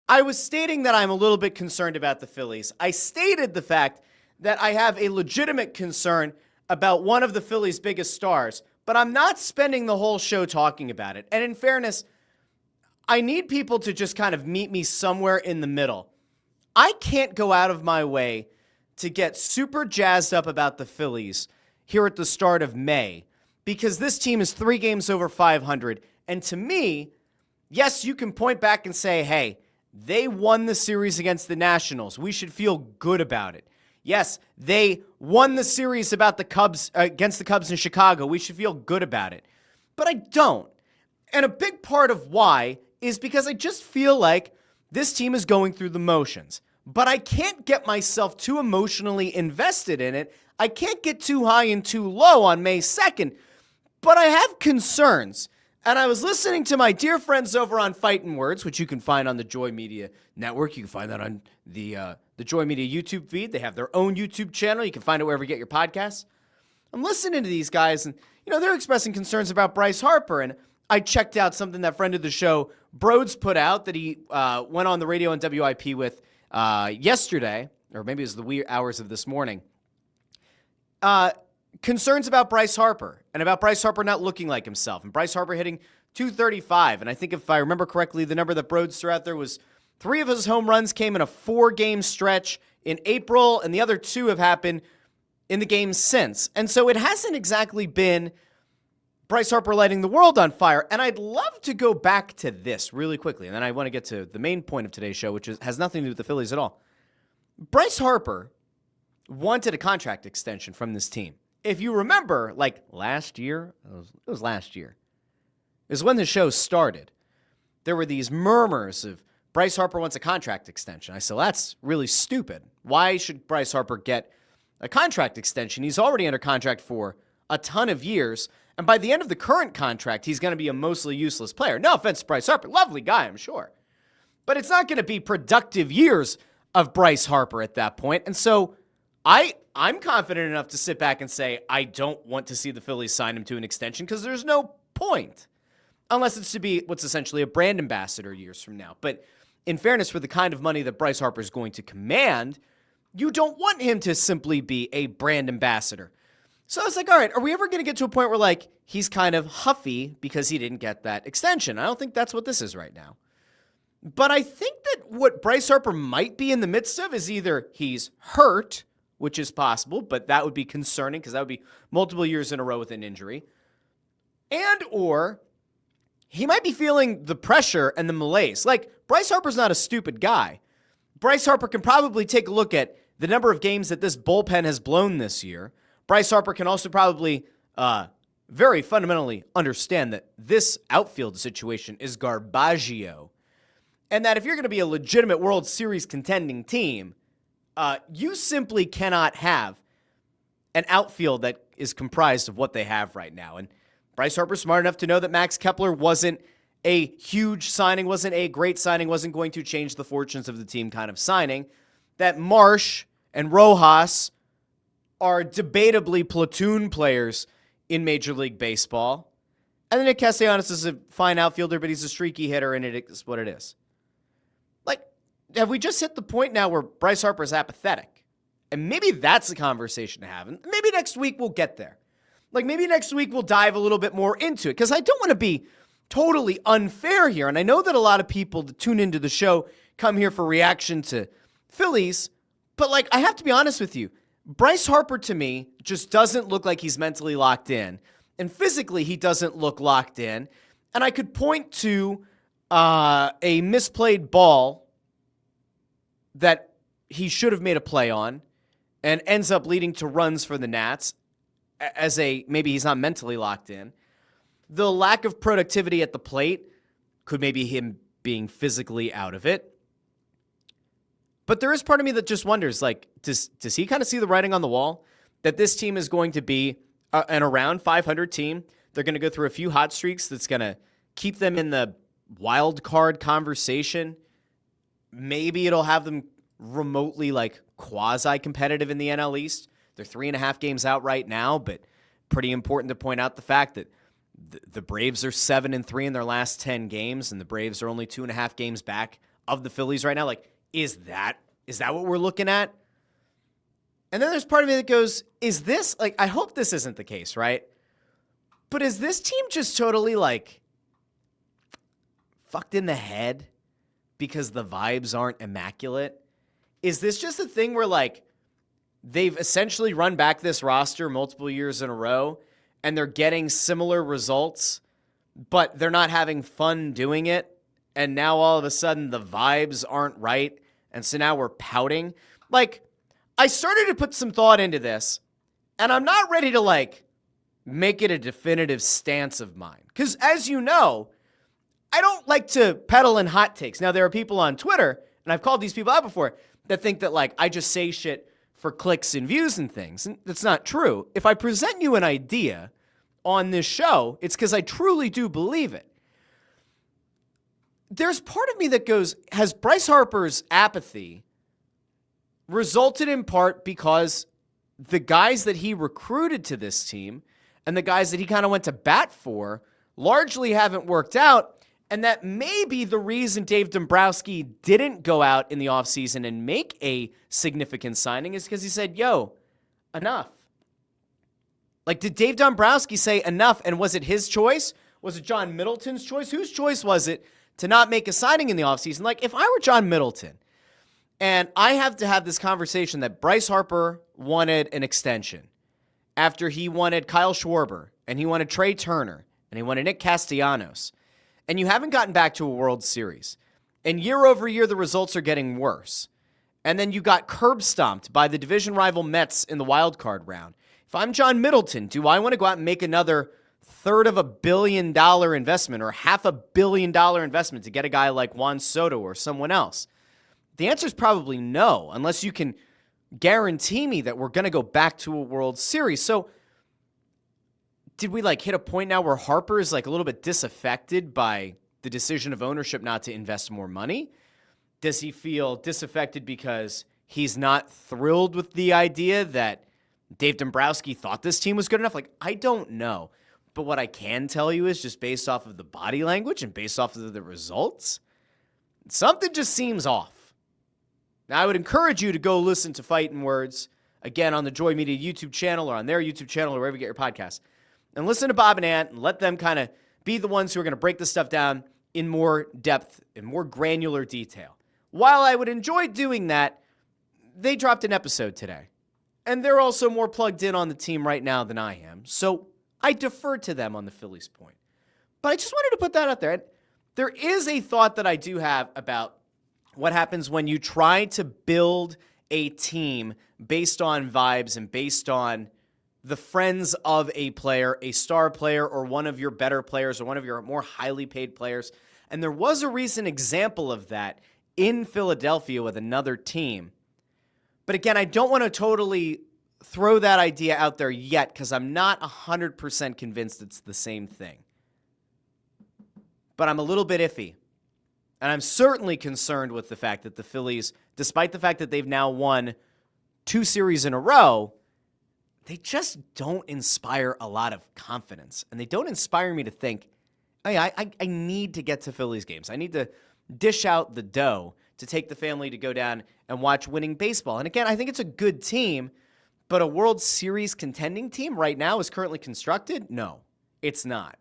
I was stating that I'm a little bit concerned about the Phillies. I stated the fact that I have a legitimate concern about one of the Phillies' biggest stars, but I'm not spending the whole show talking about it. And in fairness, I need people to just kind of meet me somewhere in the middle. I can't go out of my way to get super jazzed up about the Phillies here at the start of May because this team is 3 games over 500. And to me, yes, you can point back and say, hey, they won the series against the Nationals. We should feel good about it. Yes, they won the series about the Cubs against the Cubs in Chicago. We should feel good about it. But I don't. And a big part of why is because I just feel like this team is going through the motions. But I can't get myself too emotionally invested in it. I can't get too high and too low on May 2nd. But I have concerns. And I was listening to my dear friends over on Fightin' Words, which you can find on the Joy Media Network. You can find that on the Joy Media YouTube feed. They have their own YouTube channel. You can find it wherever you get your podcasts. I'm listening to these guys, and they're expressing concerns about Bryce Harper. And I checked out something that friend of the show, Broads, put out that he went on the radio on WIP with yesterday, or maybe it was the wee hours of this morning. Concerns about Bryce Harper and about Bryce Harper not looking like himself and Bryce Harper hitting .235. And I think if I remember correctly, the number that Broads threw out there was 3 of his home runs came in a 4-game stretch in April, and the other 2 have happened in the games since. And so it hasn't exactly been Bryce Harper lighting the world on fire. And I'd love to go back to this really quickly. And then I want to get to the main point of today's show, which has nothing to do with the Phillies at all. Bryce Harper wanted a contract extension from this team. If you remember, like last year, it was last year, is when the show started. There were these murmurs of Bryce Harper wants a contract extension. I said, well, that's really stupid. Why should Bryce Harper get a contract extension? He's already under contract for a ton of years. And by the end of the current contract, he's going to be a mostly useless player. No offense to Bryce Harper. Lovely guy, I'm sure. But it's not going to be productive years of Bryce Harper at that point. And so I'm confident enough to sit back and say, I don't want to see the Phillies sign him to an extension because there's no point. Unless it's to be what's essentially a brand ambassador years from now. But in fairness, for the kind of money that Bryce Harper is going to command, you don't want him to simply be a brand ambassador. So I was like, all right, are we ever going to get to a point where like he's kind of huffy because he didn't get that extension? I don't think that's what this is right now. But I think that what Bryce Harper might be in the midst of is either he's hurt, which is possible, but that would be concerning because that would be multiple years in a row with an injury, and or he might be feeling the pressure and the malaise. Like, Bryce Harper's not a stupid guy. Bryce Harper can probably take a look at the number of games that this bullpen has blown this year. Bryce Harper can also probably very fundamentally understand that this outfield situation is garbaggio, and that if you're going to be a legitimate World Series contending team, you simply cannot have an outfield that is comprised of what they have right now. And Bryce Harper's smart enough to know that Max Kepler wasn't a huge signing, wasn't a great signing, wasn't going to change the fortunes of the team kind of signing, that Marsh and Rojas are debatably platoon players in Major League Baseball. And then Nick Castellanos is a fine outfielder, but he's a streaky hitter, and it is what it is. Like, have we just hit the point now where Bryce Harper is apathetic? And maybe that's a conversation to have. And maybe next week we'll get there. Like, maybe next week we'll dive a little bit more into it, because I don't want to be totally unfair here. And I know that a lot of people that tune into the show come here for reaction to Phillies, but like, I have to be honest with you. Bryce Harper, to me, just doesn't look like he's mentally locked in. And physically, he doesn't look locked in. And I could point to a misplayed ball that he should have made a play on and ends up leading to runs for the Nats as maybe he's not mentally locked in. The lack of productivity at the plate could maybe him being physically out of it. But there is part of me that just wonders, like, does he kind of see the writing on the wall that this team is going to be an around 500 team? They're going to go through a few hot streaks that's going to keep them in the wild card conversation. Maybe it'll have them remotely like quasi-competitive in the NL East. They're 3.5 games out right now, but pretty important to point out the fact that the Braves are 7-3 in their last 10 games, and the Braves are only 2.5 games back of the Phillies right now? Like, is that what we're looking at? And then there's part of me that goes, is this, like, I hope this isn't the case, right? But is this team just totally, like, fucked in the head because the vibes aren't immaculate? Is this just a thing where, like, they've essentially run back this roster multiple years in a row and they're getting similar results, but they're not having fun doing it, and now all of a sudden the vibes aren't right, and so now we're pouting? Like, I started to put some thought into this, and I'm not ready to, like, make it a definitive stance of mine. Because, as you know, I don't like to peddle in hot takes. Now, there are people on Twitter, and I've called these people out before, that think that, like, I just say shit for clicks and views and things. And that's not true. If I present you an idea on this show, it's because I truly do believe it. There's part of me that goes, has Bryce Harper's apathy resulted in part because the guys that he recruited to this team and the guys that he kind of went to bat for largely haven't worked out, and that may be the reason Dave Dombrowski didn't go out in the offseason and make a significant signing, is because he said, yo, enough. Like, did Dave Dombrowski say enough, and was it his choice? Was it John Middleton's choice? Whose choice was it to not make a signing in the offseason? Like, if I were John Middleton, and I have to have this conversation that Bryce Harper wanted an extension after he wanted Kyle Schwarber, and he wanted Trey Turner, and he wanted Nick Castellanos, and you haven't gotten back to a World Series, and year over year the results are getting worse, and then you got curb stomped by the division rival Mets in the wild card round. If I'm John Middleton, do I want to go out and make another $350 million investment or $500 million investment to get a guy like Juan Soto or someone else? The answer is probably no, unless you can guarantee me that we're going to go back to a World Series. So did we, like, hit a point now where Harper is, like, a little bit disaffected by the decision of ownership not to invest more money? Does he feel disaffected because he's not thrilled with the idea that Dave Dombrowski thought this team was good enough? Like, I don't know. But what I can tell you is, just based off of the body language and based off of the results, something just seems off. Now, I would encourage you to go listen to Fightin' Words, again, on the Joy Media YouTube channel or on their YouTube channel or wherever you get your podcasts, and listen to Bob and Ant and let them kind of be the ones who are going to break this stuff down in more depth, in more granular detail. While I would enjoy doing that, they dropped an episode today, and they're also more plugged in on the team right now than I am, so I defer to them on the Phillies point. But I just wanted to put that out there. And there is a thought that I do have about what happens when you try to build a team based on vibes and based on the friends of a player, a star player, or one of your better players, or one of your more highly paid players. And there was a recent example of that in Philadelphia with another team. But again, I don't want to totally throw that idea out there yet because I'm not 100% convinced it's the same thing. But I'm a little bit iffy. And I'm certainly concerned with the fact that the Phillies, despite the fact that they've now won 2 series in a row, they just don't inspire a lot of confidence. And they don't inspire me to think, hey, I need to get to Phillies games. I need to dish out the dough to take the family to go down and watch winning baseball. And again, I think it's a good team, but a World Series contending team right now is currently constructed? No, it's not.